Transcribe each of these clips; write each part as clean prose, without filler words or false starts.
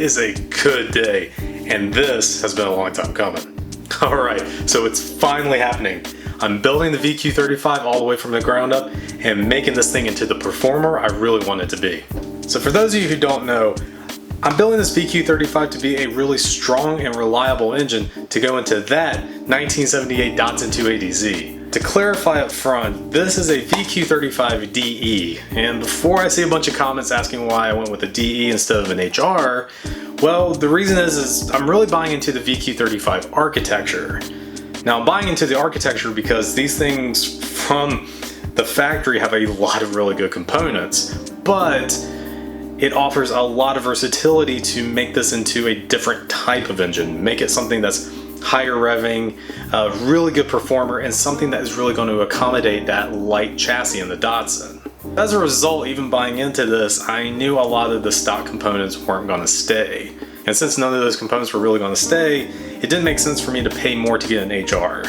Today is a good day, and this has been a long time coming. Alright, so it's finally happening. I'm building the VQ35 all the way from the ground up and making this thing into the performer I really want it to be. So for those of you who don't know, I'm building this VQ35 to be a really strong and reliable engine to go into that 1978 Datsun 280Z. To clarify up front, this is a VQ35 DE, and before I see a bunch of comments asking why I went with a DE instead of an HR, well, the reason is I'm really buying into the VQ35 architecture. Now, I'm buying into the architecture because these things from the factory have a lot of really good components, but it offers a lot of versatility to make this into a different type of engine, make it something that's higher revving, a really good performer, and something that is really going to accommodate that light chassis in the Datsun. As a result, even buying into this, I knew a lot of the stock components weren't going to stay. And since none of those components were really going to stay, it didn't make sense for me to pay more to get an HR.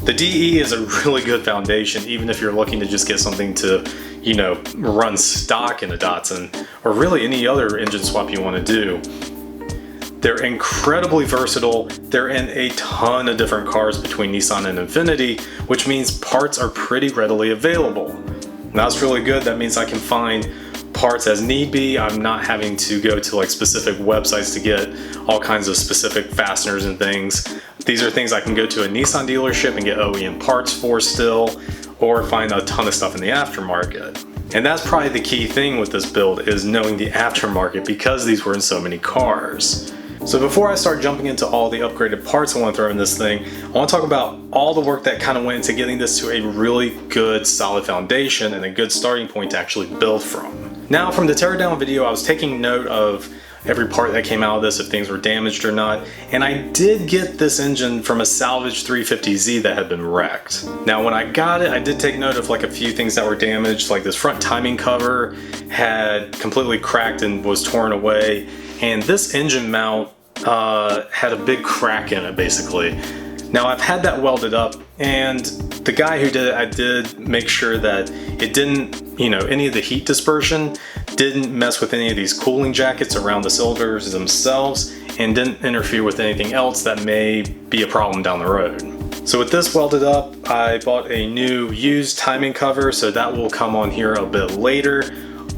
The DE is a really good foundation, even if you're looking to just get something to, run stock in a Datsun, or really any other engine swap you want to do. They're incredibly versatile. They're in a ton of different cars between Nissan and Infiniti, which means parts are pretty readily available. Now that's really good. That means I can find parts as need be. I'm not having to go to specific websites to get all kinds of specific fasteners and things. These are things I can go to a Nissan dealership and get OEM parts for still, or find a ton of stuff in the aftermarket. And that's probably the key thing with this build, is knowing the aftermarket, because these were in so many cars. So before I start jumping into all the upgraded parts I want to throw in this thing, I want to talk about all the work that kind of went into getting this to a really good solid foundation and a good starting point to actually build from. Now, from the teardown video, I was taking note of every part that came out of this, if things were damaged or not, and I did get this engine from a salvaged 350Z that had been wrecked. Now when I got it, I did take note of a few things that were damaged, like this front timing cover had completely cracked and was torn away, and this engine mount had a big crack in it basically. Now I've had that welded up, and the guy who did it, I did make sure that it didn't, any of the heat dispersion didn't mess with any of these cooling jackets around the cylinders themselves, and didn't interfere with anything else that may be a problem down the road. So with this welded up, I bought a new used timing cover, so that will come on here a bit later.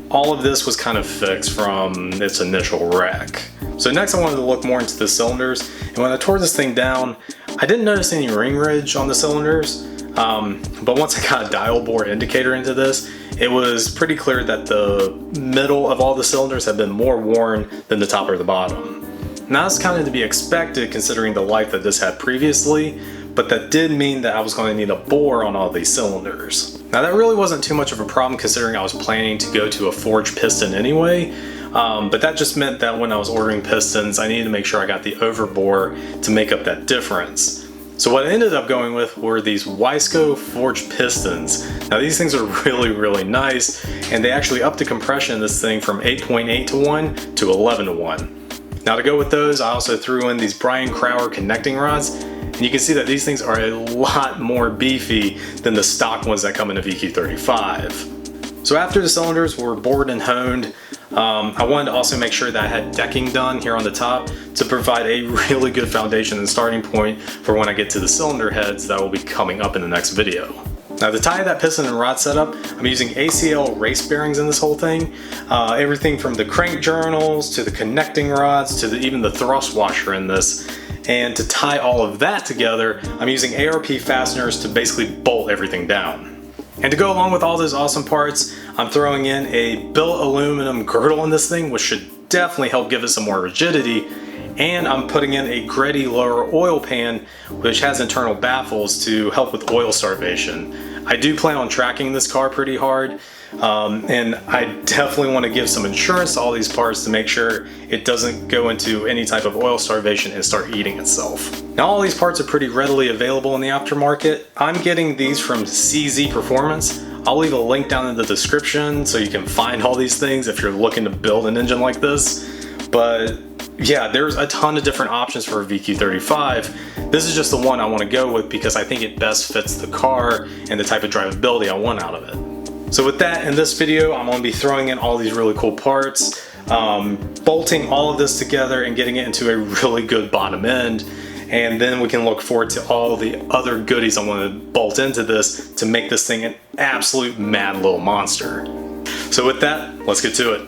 All of this was kind of fixed from its initial wreck. So next I wanted to look more into the cylinders, and when I tore this thing down, I didn't notice any ring ridge on the cylinders, but once I got a dial bore indicator into this, it was pretty clear that the middle of all the cylinders had been more worn than the top or the bottom. Now that's kind of to be expected considering the life that this had previously, but that did mean that I was going to need a bore on all these cylinders. Now that really wasn't too much of a problem considering I was planning to go to a forged piston anyway, but that just meant that when I was ordering pistons, I needed to make sure I got the overbore to make up that difference. So what I ended up going with were these Wiseco forged pistons. Now these things are really, really nice, and they actually upped the compression in this thing from 8.8 to 1 to 11 to 1. Now to go with those, I also threw in these Brian Crowder connecting rods, and you can see that these things are a lot more beefy than the stock ones that come in a VQ35. So after the cylinders were bored and honed, I wanted to also make sure that I had decking done here on the top to provide a really good foundation and starting point for when I get to the cylinder heads that will be coming up in the next video. Now to tie that piston and rod setup, I'm using ACL race bearings in this whole thing. Everything from the crank journals to the connecting rods to even the thrust washer in this. And to tie all of that together, I'm using ARP fasteners to basically bolt everything down. And to go along with all those awesome parts, I'm throwing in a billet aluminum girdle in this thing, which should definitely help give it some more rigidity. And I'm putting in a Greddy lower oil pan, which has internal baffles to help with oil starvation. I do plan on tracking this car pretty hard, and I definitely want to give some insurance to all these parts to make sure it doesn't go into any type of oil starvation and start eating itself. Now all these parts are pretty readily available in the aftermarket. I'm getting these from CZ Performance. I'll leave a link down in the description so you can find all these things if you're looking to build an engine like this. But yeah, there's a ton of different options for a VQ35. This is just the one I want to go with because I think it best fits the car and the type of drivability I want out of it. So with that, in this video, I'm going to be throwing in all these really cool parts. bolting all of this together and getting it into a really good bottom end. And then we can look forward to all the other goodies I want to bolt into this to make this thing an absolute mad little monster. So with that, let's get to it.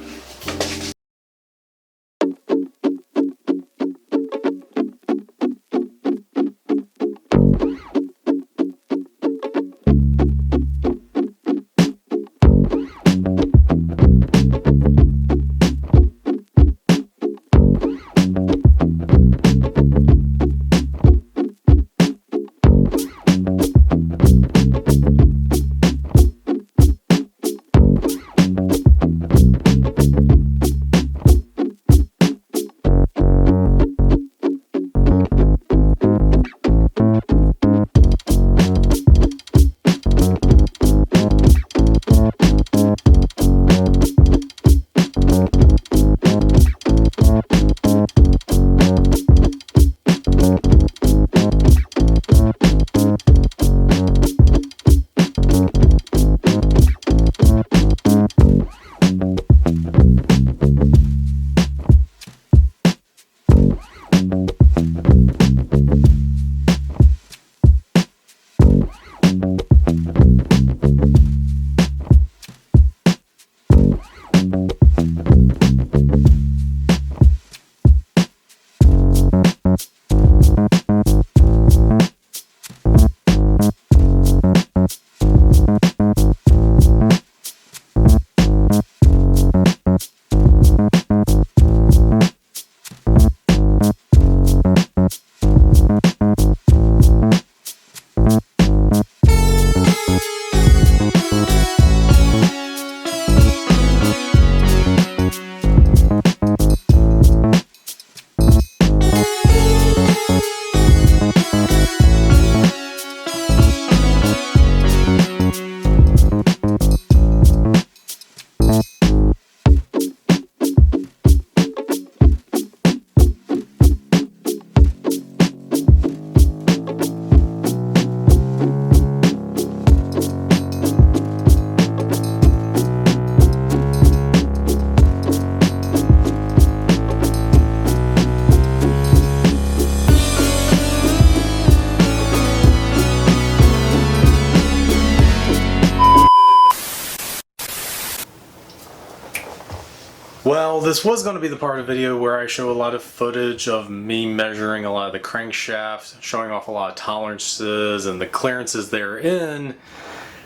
Well, this was going to be the part of the video where I show a lot of footage of me measuring a lot of the crankshaft, showing off a lot of tolerances and the clearances therein.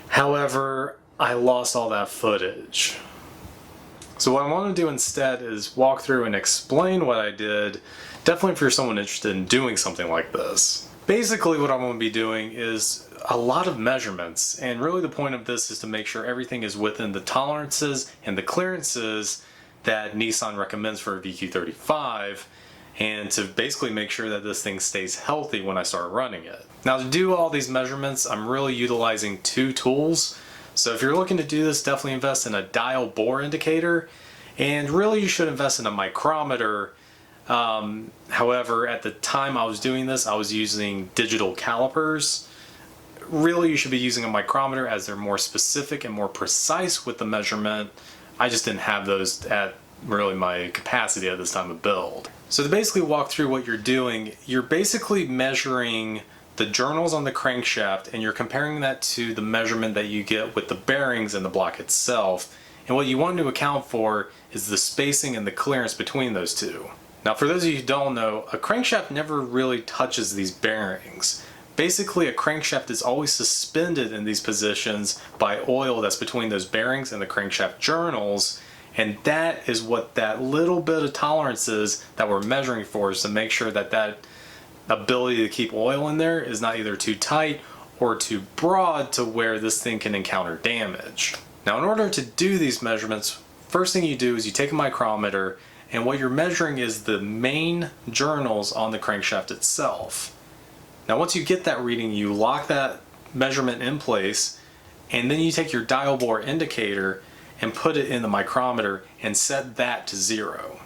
However, I lost all that footage. So what I want to do instead is walk through and explain what I did, definitely if you're someone interested in doing something like this. Basically what I'm going to be doing is a lot of measurements, and really the point of this is to make sure everything is within the tolerances and the clearances that Nissan recommends for a VQ35, and to basically make sure that this thing stays healthy when I start running it. Now, to do all these measurements, I'm really utilizing two tools. So if you're looking to do this, definitely invest in a dial bore indicator, and really you should invest in a micrometer. However, at the time I was doing this, I was using digital calipers. Really, you should be using a micrometer as they're more specific and more precise with the measurement. I just didn't have those at really my capacity at this time of build. So to basically walk through what you're doing, you're basically measuring the journals on the crankshaft and you're comparing that to the measurement that you get with the bearings in the block itself. And what you want to account for is the spacing and the clearance between those two. Now, for those of you who don't know, a crankshaft never really touches these bearings. Basically, a crankshaft is always suspended in these positions by oil that's between those bearings and the crankshaft journals, and that is what that little bit of tolerance is that we're measuring for, is to make sure that that ability to keep oil in there is not either too tight or too broad to where this thing can encounter damage. Now, in order to do these measurements, first thing you do is you take a micrometer, and what you're measuring is the main journals on the crankshaft itself. Now, once you get that reading, you lock that measurement in place, and then you take your dial bore indicator and put it in the micrometer and set that to 0.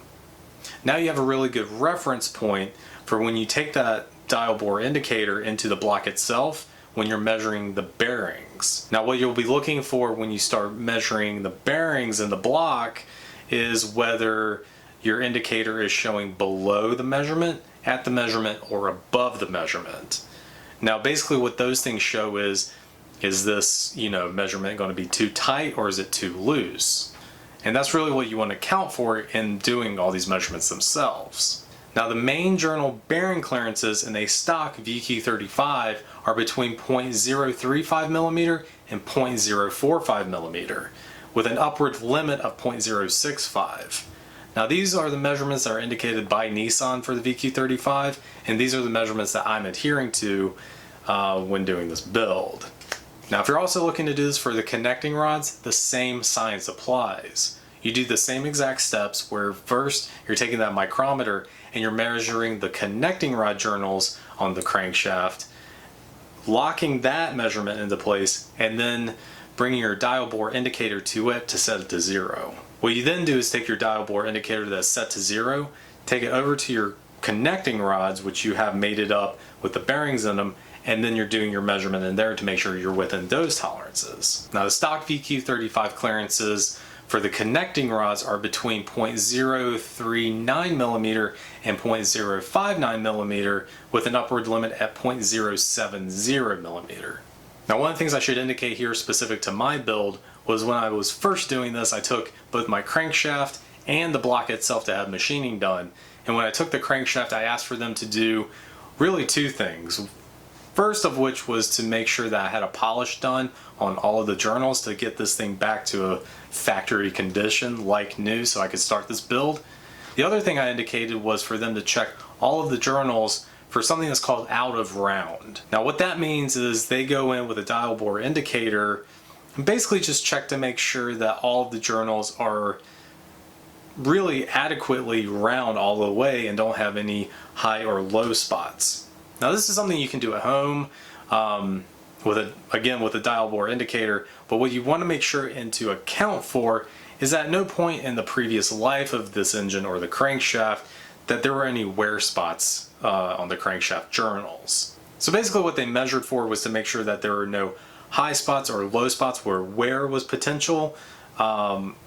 Now you have a really good reference point for when you take that dial bore indicator into the block itself when you're measuring the bearings. Now, what you'll be looking for when you start measuring the bearings in the block is whether your indicator is showing below the measurement, at the measurement, or above the measurement. Now basically what those things show is this, measurement going to be too tight or is it too loose? And that's really what you want to account for in doing all these measurements themselves. Now the main journal bearing clearances in a stock VQ35 are between 0.035 millimeter and 0.045 millimeter, with an upward limit of 0.065. Now these are the measurements that are indicated by Nissan for the VQ35, and these are the measurements that I'm adhering to when doing this build. Now if you're also looking to do this for the connecting rods, the same science applies. You do the same exact steps where first you're taking that micrometer and you're measuring the connecting rod journals on the crankshaft, locking that measurement into place, and then bringing your dial bore indicator to it to set it to 0. What you then do is take your dial bore indicator that's set to 0, take it over to your connecting rods, which you have mated up with the bearings in them, and then you're doing your measurement in there to make sure you're within those tolerances. Now the stock VQ35 clearances for the connecting rods are between 0.039 millimeter and 0.059 millimeter, with an upward limit at 0.070 millimeter. Now one of the things I should indicate here specific to my build was when I was first doing this, I took both my crankshaft and the block itself to have machining done. And when I took the crankshaft, I asked for them to do really two things. First of which was to make sure that I had a polish done on all of the journals to get this thing back to a factory condition like new so I could start this build. The other thing I indicated was for them to check all of the journals for something that's called out of round. Now what that means is they go in with a dial bore indicator and basically just check to make sure that all of the journals are really adequately round all the way and don't have any high or low spots. Now this is something you can do at home with a dial bore indicator, but what you want to make sure and to account for is that at no point in the previous life of this engine or the crankshaft that there were any wear spots on the crankshaft journals. So basically what they measured for was to make sure that there were no high spots or low spots where wear was potential,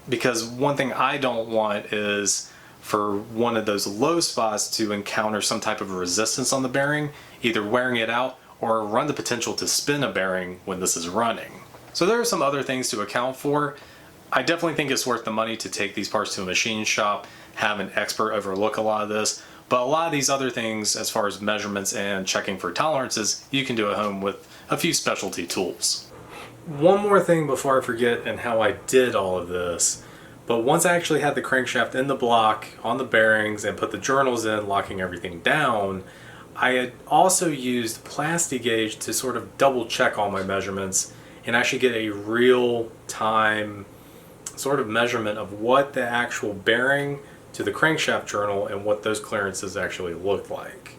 because one thing I don't want is for one of those low spots to encounter some type of resistance on the bearing, either wearing it out or run the potential to spin a bearing when this is running. So there are some other things to account for. I definitely think it's worth the money to take these parts to a machine shop, have an expert overlook a lot of this, but a lot of these other things as far as measurements and checking for tolerances, you can do at home with a few specialty tools. One more thing before I forget and how I did all of this. But once I actually had the crankshaft in the block, on the bearings, and put the journals in, locking everything down, I had also used Plastigauge to sort of double check all my measurements and actually get a real-time sort of measurement of what the actual bearing to the crankshaft journal and what those clearances actually looked like.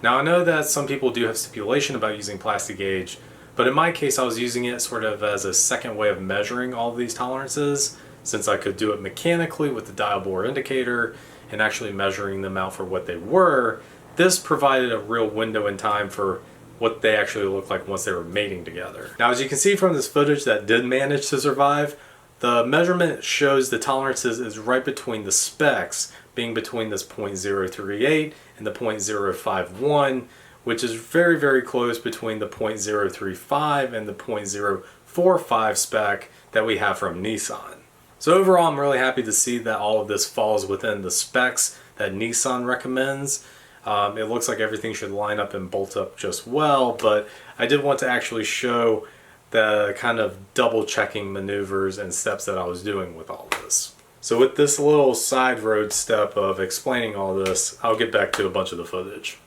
Now I know that some people do have stipulation about using Plastigauge, but in my case I was using it sort of as a second way of measuring all of these tolerances, since I could do it mechanically with the dial bore indicator and actually measuring them out for what they were. This provided a real window in time for what they actually looked like once they were mating together. Now as you can see from this footage that did manage to survive, the measurement shows the tolerances is right between the specs, being between this 0.038 and the 0.051, which is very, very close between the 0.035 and the 0.045 spec that we have from Nissan. So overall, I'm really happy to see that all of this falls within the specs that Nissan recommends. It looks like everything should line up and bolt up just well, but I did want to actually show the kind of double checking maneuvers and steps that I was doing with all this. So with this little side road step of explaining all this, I'll get back to a bunch of the footage.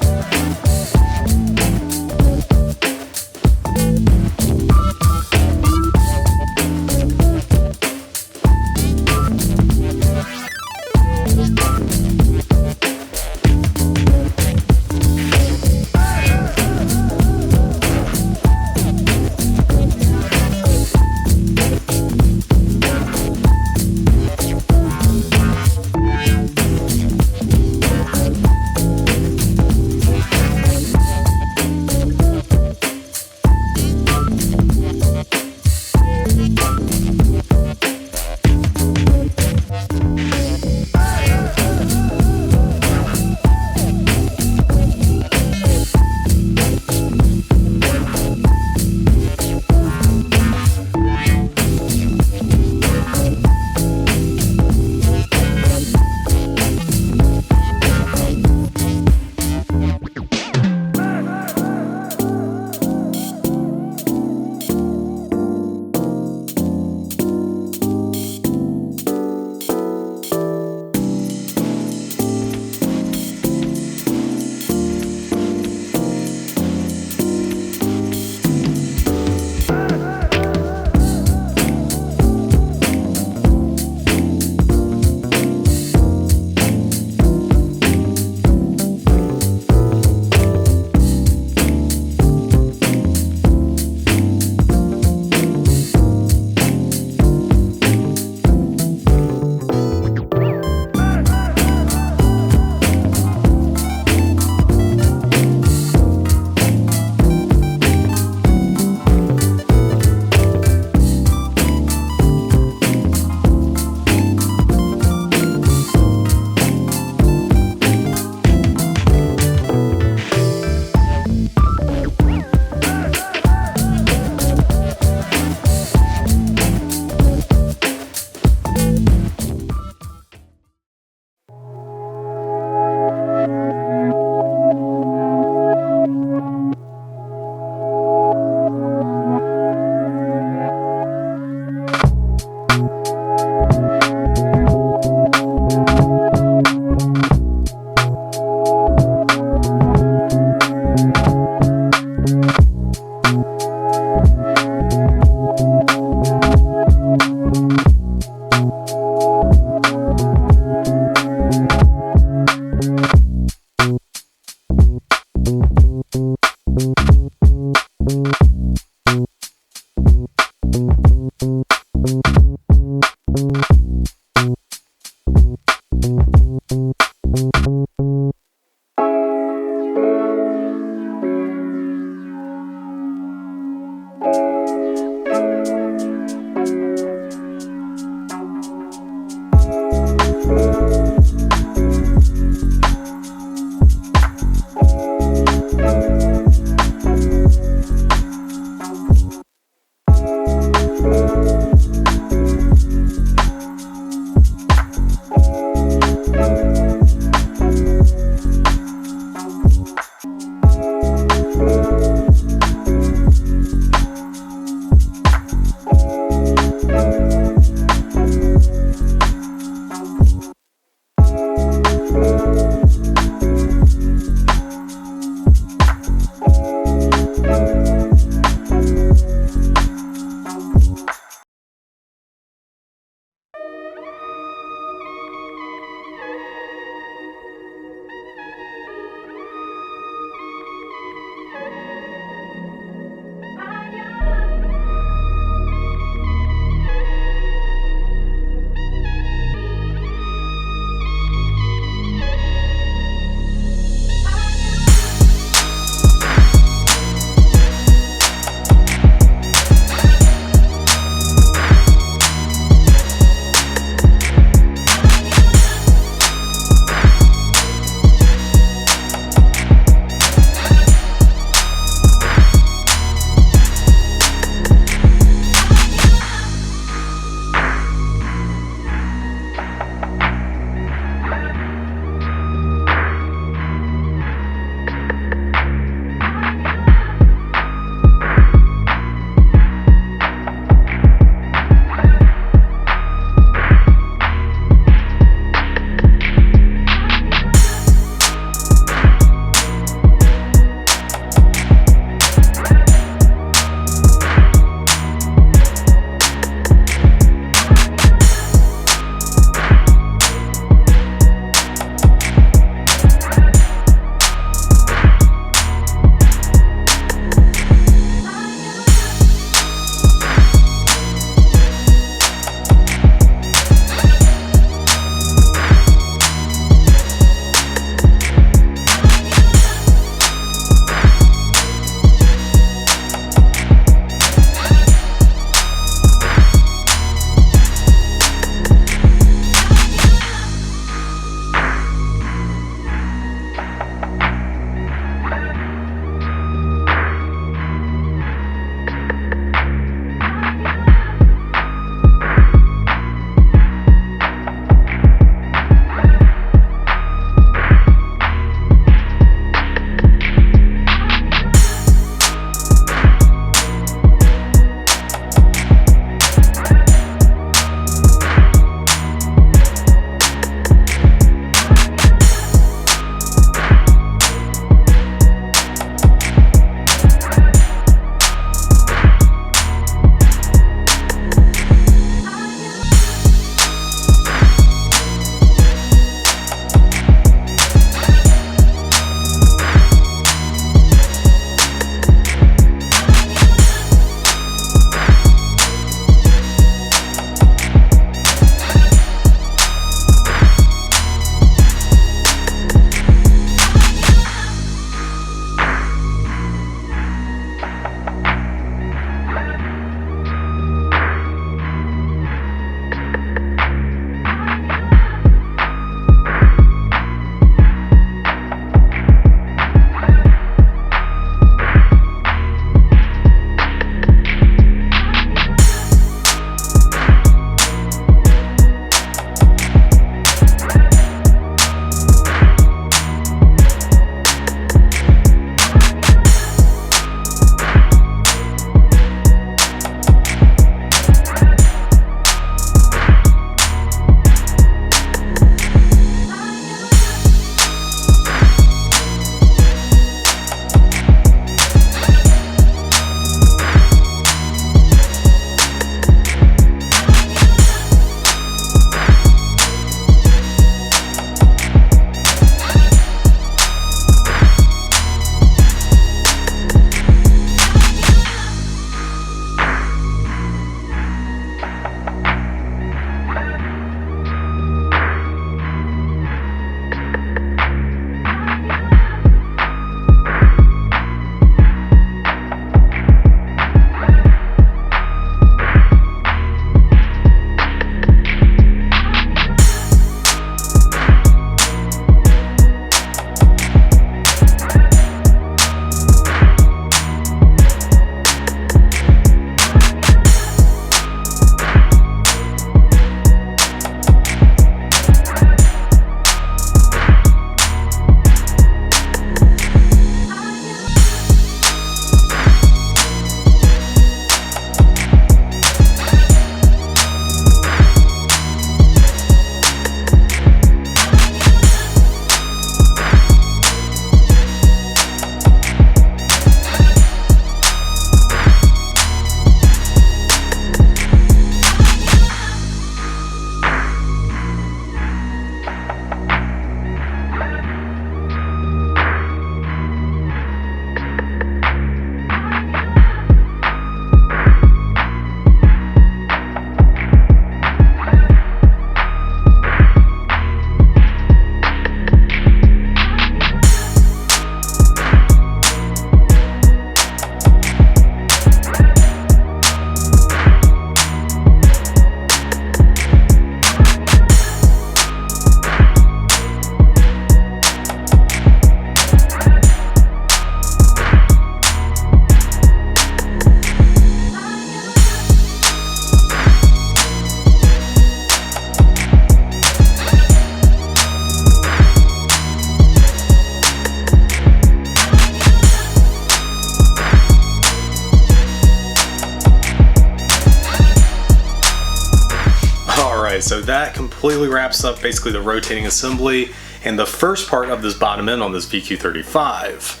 so that completely wraps up basically the rotating assembly and the first part of this bottom end on this VQ35.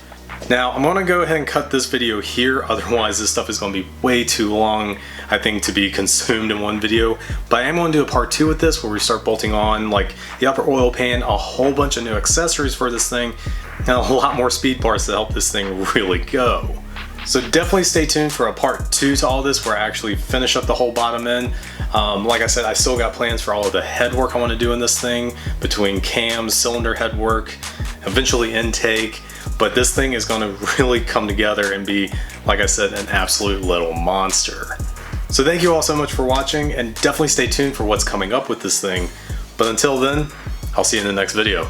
Now I'm going to go ahead and cut this video here, otherwise this stuff is going to be way too long, I think, to be consumed in one video. But I am going to do a part 2 with this where we start bolting on like the upper oil pan, a whole bunch of new accessories for this thing, and a lot more speed parts to help this thing really go. So definitely stay tuned for a part 2 to all this where I actually finish up the whole bottom end. Like I said, I still got plans for all of the head work I want to do in this thing, between cams, cylinder head work, eventually intake. But this thing is going to really come together and be, like I said, an absolute little monster. So thank you all so much for watching, and definitely stay tuned for what's coming up with this thing. But until then, I'll see you in the next video.